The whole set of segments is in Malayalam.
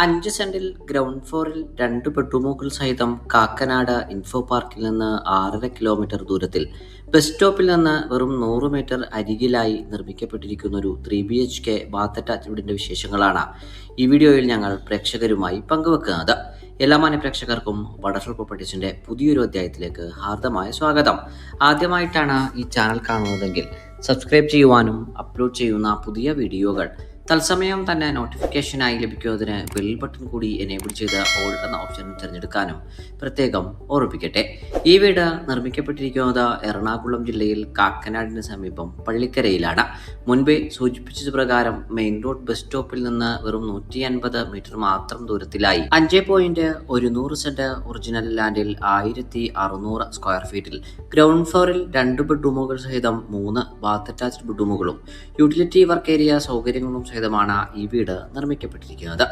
5 സെന്റിൽ ഗ്രൗണ്ട് ഫ്ലോറിൽ 2 ബെഡ്റൂമുകൾ സഹിതം കാക്കനാട് ഇൻഫോ പാർക്കിൽ നിന്ന് 6.5 കിലോമീറ്റർ ദൂരത്തിൽ ബസ് സ്റ്റോപ്പിൽ നിന്ന് വെറും 100 മീറ്റർ അരികിലായി നിർമ്മിക്കപ്പെട്ടിരിക്കുന്ന ഒരു 3 BHK ബാത്ത് അറ്റാച്ച്ഡ് വീടിന്റെ വിശേഷങ്ങളാണ് ഈ വീഡിയോയിൽ ഞങ്ങൾ പ്രേക്ഷകരുമായി പങ്കുവെക്കുന്നത്. എല്ലാ മാന്യ പ്രേക്ഷകർക്കും വണ്ടർഫുൾ പ്രോപ്പർട്ടീസിന്റെ പുതിയൊരു അധ്യായത്തിലേക്ക് ഹാർദമായ സ്വാഗതം. ആദ്യമായിട്ടാണ് ഈ ചാനൽ കാണുന്നതെങ്കിൽ സബ്സ്ക്രൈബ് ചെയ്യുവാനും അപ്ലോഡ് ചെയ്യുന്ന പുതിയ വീഡിയോകൾ തത്സമയം തന്നെ നോട്ടിഫിക്കേഷനായി ലഭിക്കുന്നതിന് ബെൽ ബട്ടൺ കൂടി എനേബിൾ ചെയ്ത് ഓൾ എന്ന ഓപ്ഷൻ തിരഞ്ഞെടുക്കാനും പ്രത്യേകം ഓർമ്മിപ്പിക്കട്ടെ. ഈ വീട് നിർമ്മിക്കപ്പെട്ടിരിക്കുന്നത് എറണാകുളം ജില്ലയിൽ കാക്കനാടിന് സമീപം പള്ളിക്കരയിലാണ്. മുൻപേ സൂചിപ്പിച്ചത് പ്രകാരം മെയിൻ റോഡ് ബസ് സ്റ്റോപ്പിൽ നിന്ന് വെറും 150 മീറ്റർ മാത്രം ദൂരത്തിലായി 5.100 സെന്റ് ഒറിജിനൽ ലാൻഡിൽ 1600 സ്ക്വയർ ഫീറ്റിൽ ഗ്രൗണ്ട് ഫ്ലോറിൽ 2 ബെഡ്റൂമുകൾ സഹിതം 3 ബാത്ത് അറ്റാച്ച്ഡ് ബെഡ്റൂമുകളും യൂട്ടിലിറ്റി വർക്ക് ഏരിയ സൗകര്യങ്ങളും സഹിതമാണ് ഈ വീട് നിർമ്മിക്കപ്പെട്ടിരിക്കുന്നത്.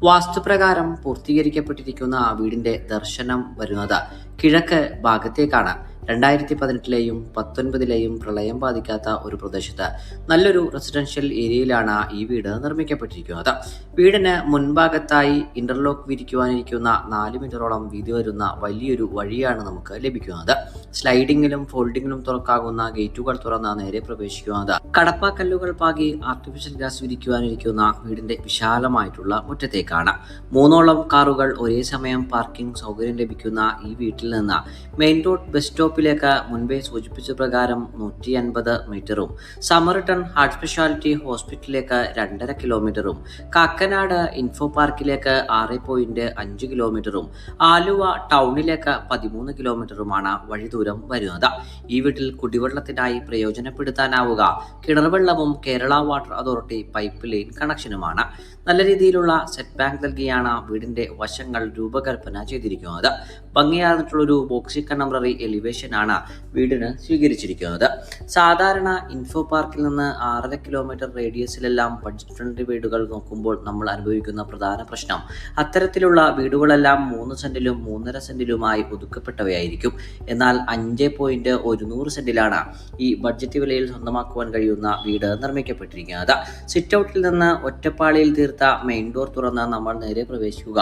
വാസ്തുപ്രകാരം പൂർത്തീകരിക്കപ്പെട്ടിരിക്കുന്ന വീടിന്റെ ദർശനം വരുന്നത് കിഴക്ക് ഭാഗത്തേക്കാണ്. 2018-ലെയും 19-ലെയും പ്രളയം ബാധിക്കാത്ത ഒരു പ്രദേശത്ത് നല്ലൊരു റെസിഡൻഷ്യൽ ഏരിയയിലാണ് ഈ വീട് നിർമ്മിക്കപ്പെട്ടിരിക്കുന്നത്. വീടിന് മുൻഭാഗത്തായി ഇന്റർലോക്ക് വിരിക്കുവാനിരിക്കുന്ന 4 മീറ്ററോളം വീതി വരുന്ന വലിയൊരു വഴിയാണ് നമുക്ക് ലഭിക്കുന്നത്. സ്ലൈഡിങ്ങിലും ഫോൾഡിങ്ങിലും തുറക്കാവുന്ന ഗേറ്റുകൾ തുറന്ന് നേരെ പ്രവേശിക്കുന്നത് കടപ്പാക്കല്ലുകൾ പാകി ആർട്ടിഫിഷ്യൽ ഗ്രാസ് വിരിക്കുവാനിരിക്കുന്ന വീടിന്റെ വിശാലമായിട്ടുള്ള മുറ്റത്തേക്കാണ്. 3 കാറുകൾ ഒരേ സമയം പാർക്കിംഗ് സൗകര്യം ലഭിക്കുന്ന ഈ വീട്ടിൽ നിന്ന് മെയിൻ റോഡ് ബസ് സ്റ്റോപ്പിലേക്ക് മുൻപേ സൂചിപ്പിച്ച പ്രകാരം 150 മീറ്ററും സമർട്ടൺ ഹാർട്ട് സ്പെഷ്യാലിറ്റി ഹോസ്പിറ്റലിലേക്ക് 2.5 കിലോമീറ്ററും കാക്കനാട് ഇൻഫോ പാർക്കിലേക്ക് 6.5 കിലോമീറ്ററും ആലുവ ടൗണിലേക്ക് 13 കിലോമീറ്ററുമാണ് വഴിദൂരം വരുന്നത്. ഈ വീട്ടിൽ കുടിവെള്ളത്തിനായി പ്രയോജനപ്പെടുത്താനാവുക കിണർവെള്ളവും Kerala water authority pipe line കണക്ഷനുമാണ്. നല്ല രീതിയിലുള്ള സെറ്റ് ബാങ്ക് നൽകിയാണ് വീടിന്റെ വശങ്ങൾ രൂപകൽപ്പന ചെയ്തിരിക്കുന്നത്. ഭംഗിയാർന്നിട്ടുള്ളൊരു ബോക്സി കണ്ടംപററി എലിവേഷൻ ആണ് വീടിന് സ്വീകരിച്ചിരിക്കുന്നത്. സാധാരണ ഇൻഫോ പാർക്കിൽ നിന്ന് 6.5 കിലോമീറ്റർ റേഡിയസിലെല്ലാം ബഡ്ജറ്റ് ഫ്രണ്ട്ലി വീടുകൾ നോക്കുമ്പോൾ നമ്മൾ അനുഭവിക്കുന്ന പ്രധാന പ്രശ്നം അത്തരത്തിലുള്ള വീടുകളെല്ലാം 3 സെന്റിലും 3.5 സെന്റിലുമായി ഒതുക്കപ്പെട്ടവയായിരിക്കും. എന്നാൽ 5.100 സെന്റിലാണ് ഈ ബഡ്ജറ്റ് വിലയിൽ സ്വന്തമാക്കുവാൻ കഴിയുന്ന വീട് നിർമ്മിക്കപ്പെട്ടിരിക്കുന്നത്. സിറ്റ് ഔട്ടിൽ നിന്ന് ഒറ്റപ്പാളിയിൽ തീർത്ത മെയിൻ ഡോർ തുറന്ന് നമ്മൾ നേരെ പ്രവേശിക്കുക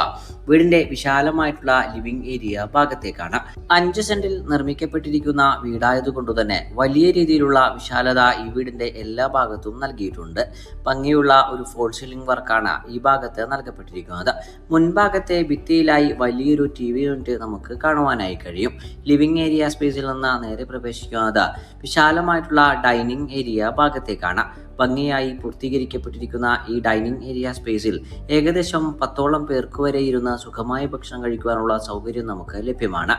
വീടിന്റെ വിശാലമായിട്ടുള്ള ലിവിംഗ് ഏരിയ ഭാഗത്തേക്കാണ്. 5 സെന്റിൽ നിർമ്മിക്കപ്പെട്ടിരിക്കുന്ന വീടായതുകൊണ്ടു തന്നെ വലിയ രീതിയിലുള്ള വിശാലത ഈ വീടിന്റെ എല്ലാ ഭാഗത്തും നൽകിയിട്ടുണ്ട്. ഭംഗിയുള്ള ഒരു ഫോൾ സീലിംഗ് വർക്കാണ് ഈ ഭാഗത്ത് നൽകപ്പെട്ടിരിക്കുന്നത്. മുൻഭാഗത്തെ ഭിത്തിയിലായി വലിയൊരു TV യൂണിറ്റ് നമുക്ക് കാണുവാനായി കഴിയും. ലിവിംഗ് ഏരിയ സ്പേസിൽ നിന്ന് നേരെ പ്രവേശിക്കുന്നത് വിശാലമായിട്ടുള്ള ഡൈനിങ് ഏരിയ ഭാഗത്തേക്കാണ്. ഭംഗിയായി പൂർത്തീകരിക്കപ്പെട്ടിരിക്കുന്ന ഈ ഡൈനിങ് ഏരിയ സ്പേസിൽ ഏകദേശം 10ഓളം പേർക്ക് വരെ ഇരുന്ന് സുഖമായി ഭക്ഷണം കഴിക്കുവാനുള്ള സൗകര്യം നമുക്ക് ലഭ്യമാണ്.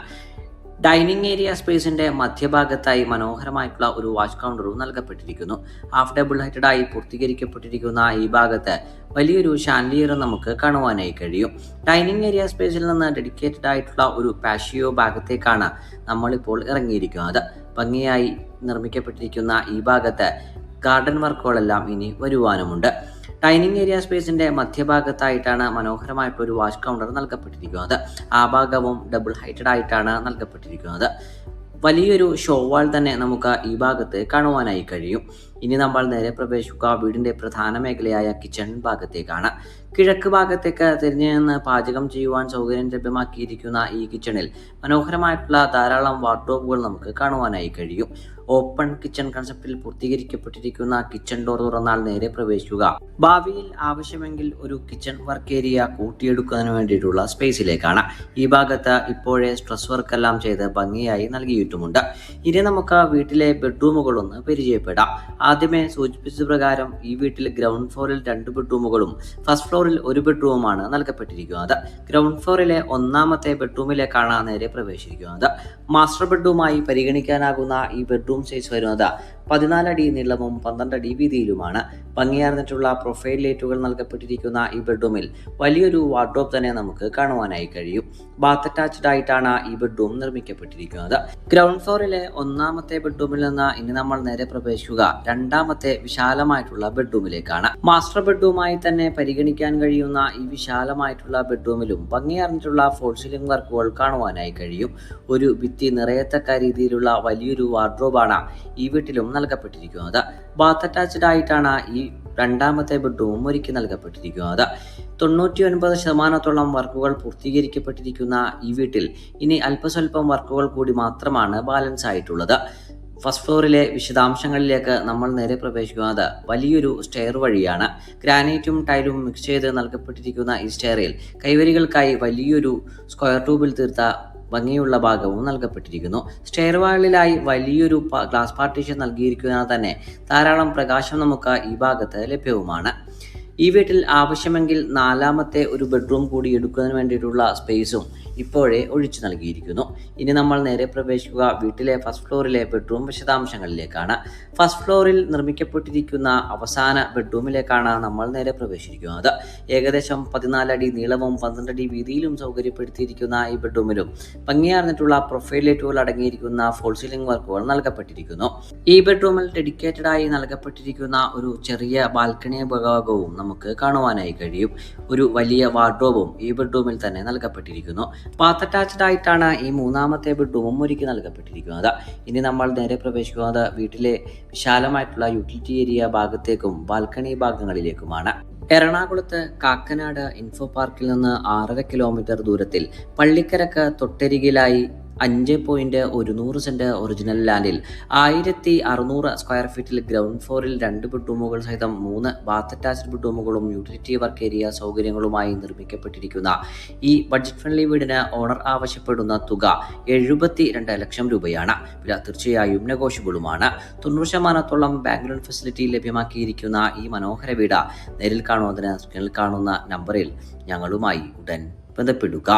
ഡൈനിങ് ഏരിയ സ്പേസിന്റെ മധ്യഭാഗത്തായി മനോഹരമായിട്ടുള്ള ഒരു വാഷ് കൗണ്ടറും നൽകപ്പെട്ടിരിക്കുന്നു. ഹാഫ് ഡബിൾ ഹൈറ്റഡ് ആയി പൂർത്തീകരിക്കപ്പെട്ടിരിക്കുന്ന ഈ ഭാഗത്ത് വലിയൊരു ഷാൻലിയർ നമുക്ക് കാണുവാനായി കഴിയും. ഡൈനിങ് ഏരിയ സ്പേസിൽ നിന്ന് ഡെഡിക്കേറ്റഡ് ആയിട്ടുള്ള ഒരു പാഷിയോ ഭാഗത്തേക്കാണ് നമ്മളിപ്പോൾ ഇറങ്ങിയിരിക്കുന്നത്. ഭംഗിയായി നിർമ്മിക്കപ്പെട്ടിരിക്കുന്ന ഈ ഭാഗത്ത് ഗാർഡൻ വർക്കുകളെല്ലാം ഇനി വരുവാനുമുണ്ട്. ഡൈനിങ് ഏരിയ സ്പേസിന്റെ മധ്യഭാഗത്തായിട്ടാണ് മനോഹരമായിട്ടൊരു വാഷ് കൗണ്ടർ നൽകപ്പെട്ടിരിക്കുന്നത്. ആ ഭാഗവും ഡബിൾ ഹൈറ്റഡ് ആയിട്ടാണ് നൽകപ്പെട്ടിരിക്കുന്നത്. വലിയൊരു ഷോ വാൾ തന്നെ നമുക്ക് ഈ ഭാഗത്ത് കാണുവാനായി കഴിയും. ഇനി നമ്മൾ നേരെ പ്രവേശിക്കുക വീടിന്റെ പ്രധാന മേഖലയായ കിച്ചൺ ഭാഗത്തേക്കാണ്. കിഴക്ക് ഭാഗത്തേക്ക് തിരിഞ്ഞു നിന്ന് പാചകം ചെയ്യുവാൻ സൗകര്യം ലഭ്യമാക്കിയിരിക്കുന്ന ഈ കിച്ചണിൽ മനോഹരമായിട്ടുള്ള ധാരാളം വാർഡ്രോബുകൾ നമുക്ക് കാണുവാനായി കഴിയും. ഓപ്പൺ കിച്ചൺ കൺസെപ്റ്റിൽ പൂർത്തീകരിക്കപ്പെട്ടിരിക്കുന്ന കിച്ചൺ ഡോർ തുറന്നാൽ നേരെ പ്രവേശിക്കുക ഭാവിയിൽ ആവശ്യമെങ്കിൽ ഒരു കിച്ചൺ വർക്ക് ഏരിയ കൂട്ടിയെടുക്കുന്നതിന് വേണ്ടിയിട്ടുള്ള സ്പേസിലേക്കാണ്. ഈ ഭാഗത്ത് ഇപ്പോഴേ സ്ട്രെസ് വർക്കെല്ലാം ചെയ്ത് ഭംഗിയായി നൽകിയിട്ടുമുണ്ട്. ഇനി നമുക്ക് വീട്ടിലെ ബെഡ്റൂമുകളൊന്ന് പരിചയപ്പെടാം. ആദ്യമേ സൂചിപ്പിച്ച പ്രകാരം ഈ വീട്ടിൽ ഗ്രൗണ്ട് ഫ്ലോറിൽ 2 ബെഡ്റൂമുകളും ഫസ്റ്റ് ഫ്ലോറിൽ 1 ബെഡ്റൂമുമാണ് നൽകപ്പെട്ടിരിക്കുന്നത്. ഗ്രൗണ്ട് ഫ്ലോറിലെ 1ാമത്തെ ബെഡ്റൂമിലേക്കാണ് നേരെ പ്രവേശിക്കുന്നത്. മാസ്റ്റർ ബെഡ്റൂമായി പരിഗണിക്കാനാകുന്ന ഈ ബെഡ്റൂം സൈസ് വരുന്നത് 14 അടി നീളവും 12 അടി വീതിയിലുമാണ്. ഭംഗിയാർന്നിട്ടുള്ള പ്രൊഫൈൽ ലൈറ്റുകൾ നൽകപ്പെട്ടിരിക്കുന്ന ഈ ബെഡ്റൂമിൽ വലിയൊരു വാർഡ്രോബ് തന്നെ നമുക്ക് കാണുവാനായി കഴിയും. ബാത്ത് അറ്റാച്ച്ഡ് ആയിട്ടാണ് ഈ ബെഡ്റൂം നിർമ്മിക്കപ്പെട്ടിരിക്കുന്നത്. ഗ്രൗണ്ട് ഫ്ലോറിലെ 1ാമത്തെ ബെഡ്റൂമിൽ നിന്ന് ഇനി നമ്മൾ നേരെ പ്രവേശിക്കുക 2ാമത്തെ വിശാലമായിട്ടുള്ള ബെഡ്റൂമിലേക്കാണ്. മാസ്റ്റർ ബെഡ്റൂമായി തന്നെ പരിഗണിക്കാൻ കഴിയുന്ന ഈ വിശാലമായിട്ടുള്ള ബെഡ്റൂമിലും ഭംഗിയാർന്നിട്ടുള്ള ഫോൾ സീലിംഗ് വർക്കുകൾ കാണുവാനായി കഴിയും. ഒരു ഭിത്തി നിറയത്തക്ക രീതിയിലുള്ള വലിയൊരു വാർഡ്രോബാണ് ഈ വീട്ടിലും നൽകപ്പെട്ടിരിക്കുന്നത്. ബാത്ത് അറ്റാച്ച്ഡ് ആയിട്ടാണ് ഈ രണ്ടാമത്തെ ബെഡ്റൂമും ഒരുക്കി നൽകപ്പെട്ടിരിക്കുന്നത്. 99% വർക്കുകൾ പൂർത്തീകരിക്കപ്പെട്ടിരിക്കുന്ന ഈ വീട്ടിൽ ഇനി അല്പസ്വല്പം വർക്കുകൾ കൂടി മാത്രമാണ് ബാലൻസ് ആയിട്ടുള്ളത്. ഫസ്റ്റ് ഫ്ലോറിലെ വിശദാംശങ്ങളിലേക്ക് നമ്മൾ നേരെ പ്രവേശിക്കുന്നത് വലിയൊരു സ്റ്റെയർ വഴിയാണ്. ഗ്രാനൈറ്റും ടൈലും മിക്സ് ചെയ്ത് നൽകപ്പെട്ടിരിക്കുന്ന ഈ സ്റ്റെയറിൽ കൈവരികൾക്കായി വലിയൊരു സ്ക്വയർ ട്യൂബിൽ തീർത്ത ഭംഗിയുള്ള ഭാഗവും നൽകപ്പെട്ടിരിക്കുന്നു. സ്റ്റെയർ വാളിലായി വലിയൊരു ഗ്ലാസ് പാർട്ടീഷൻ നൽകിയിരിക്കുന്നതിനാൽ തന്നെ ധാരാളം പ്രകാശം നമുക്ക് ഈ ഭാഗത്ത് ലഭ്യവുമാണ്. ഈ വീട്ടിൽ ആവശ്യമെങ്കിൽ നാലാമത്തെ ഒരു ബെഡ്റൂം കൂടി എടുക്കുന്നതിന് വേണ്ടിയിട്ടുള്ള സ്പേസും ഇപ്പോഴേ ഒഴിച്ചു നൽകിയിരിക്കുന്നു. ഇനി നമ്മൾ നേരെ പ്രവേശിക്കുക വീട്ടിലെ ഫസ്റ്റ് ഫ്ലോറിലെ ബെഡ്റൂം വിശദാംശങ്ങളിലേക്കാണ്. ഫസ്റ്റ് ഫ്ലോറിൽ നിർമ്മിക്കപ്പെട്ടിരിക്കുന്ന അവസാന ബെഡ്റൂമിലേക്കാണ് നമ്മൾ നേരെ പ്രവേശിക്കുന്നത്. ഏകദേശം 14 അടി നീളവും 12 അടി വീതിയിലും സൗകര്യപ്പെടുത്തിയിരിക്കുന്ന ഈ ബെഡ്റൂമിലും ഭംഗിയാർന്നിട്ടുള്ള പ്രൊഫൈൽ ലൈറ്റുകൾ അടങ്ങിയിരിക്കുന്ന ഫോൾ സീലിംഗ് വർക്കുകൾ നൽകപ്പെട്ടിരിക്കുന്നു. ഈ ബെഡ്റൂമിൽ ഡെഡിക്കേറ്റഡ് ആയി നൽകപ്പെട്ടിരിക്കുന്ന ഒരു ചെറിയ ബാൽക്കണി ഭാഗവും നമുക്ക് കാണുവാനായി കഴിയും. ഒരു വലിയ വാർഡ്രോബും ഈ ബെഡ്റൂമിൽ തന്നെ നൽകപ്പെട്ടിരിക്കുന്നു. ബാത്ത് അറ്റാച്ച്ഡ് ആയിട്ടാണ് ഈ മൂന്നാമത്തെ ബെഡ്റൂമും ഒരുക്കി നൽകപ്പെട്ടിരിക്കുന്നത്. ഇനി നമ്മൾ നേരെ പ്രവേശിക്കുന്നത് വീട്ടിലെ വിശാലമായിട്ടുള്ള യൂട്ടിലിറ്റി ഏരിയ ഭാഗത്തേക്കും ബാൽക്കണി ഭാഗങ്ങളിലേക്കുമാണ്. എറണാകുളത്ത് കാക്കനാട് ഇൻഫോ പാർക്കിൽ നിന്ന് 6.5 കിലോമീറ്റർ ദൂരത്തിൽ പള്ളിക്കരക്ക് തൊട്ടരികിലായി 5.100 സെന്റ് ഒറിജിനൽ ലാൻഡിൽ 1600 സ്ക്വയർ ഫീറ്റിൽ ഗ്രൗണ്ട് ഫ്ലോറിൽ 2 ബെഡ്റൂമുകൾ സഹിതം 3 ബാത്ത് അറ്റാച്ച്ഡ് ബെഡ്റൂമുകളും യൂട്ടിലിറ്റി വർക്ക് ഏരിയ സൗകര്യങ്ങളുമായി നിർമ്മിക്കപ്പെട്ടിരിക്കുന്ന ഈ ബഡ്ജറ്റ് ഫ്രണ്ട്ലി വീടിന് ഓണർ ആവശ്യപ്പെടുന്ന തുക 72 ലക്ഷം രൂപയാണ്. വില തീർച്ചയായും നെഗോഷ്യബിളുമാണ്. 90% ബാങ്ക് ലോൺ ഫെസിലിറ്റി ലഭ്യമാക്കിയിരിക്കുന്ന ഈ മനോഹര വീട് നേരിൽ കാണുന്നതിന് സ്ക്രീനിൽ കാണുന്ന നമ്പറിൽ ഞങ്ങളുമായി ഉടൻ ബന്ധപ്പെടുക.